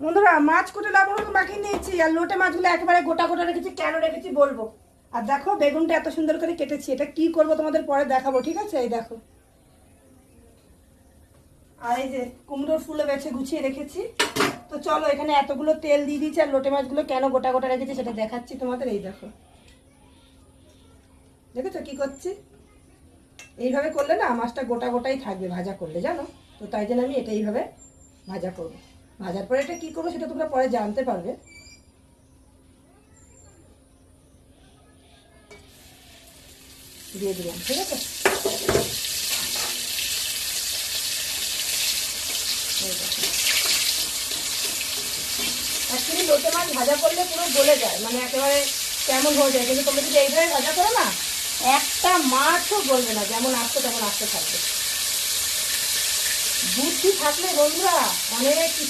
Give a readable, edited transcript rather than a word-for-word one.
বন্ধুরা মাছ কুটে লবণ হলুদ মাখিয়ে নিয়েছি, আর লোটে মাছগুলো একেবারে গোটা গোটা রেখেছি। কেন রেখেছি বলবো। আর দেখো বেগুনটা এত সুন্দর করে কেটেছি, এটা কি করব তোমাদের পরে দেখাবো, ঠিক আছে? এই দেখো, আর এই যে কুমড়োর ফুলে বেছে গুছিয়ে রেখেছি। তো চলো, এখানে এতগুলো তেল দিয়ে দিয়েছি, আর লোটে মাছগুলো কেন গোটা গোটা রেখেছি সেটা দেখাচ্ছি তোমাদের। এই দেখো, দেখেছো কি করছি? এইভাবে করলে না মাছটা গোটা গোটাই থাকবে ভাজা করলে, জানো তো। তাই জন্য আমি এটা এইভাবে ভাজা করবো। ভাজার পরে এটা কি করবো সেটা তোমরা পরে জানতে পারবে। দিয়ে দিলাম, ঠিক আছে। অ্যাকচুয়ালি লোটে মাছ ভাজা করলে পুরো গলে যায়, মানে একেবারে কেমন হয়ে যায়। কিন্তু তোমরা যদি এইভাবে ভাজা করো না, একটা মাছও গলবে না, যেমন আসতো তেমন আসতে থাকবে। বুদ্ধি থাকলে বন্ধুরা অনেক কিছু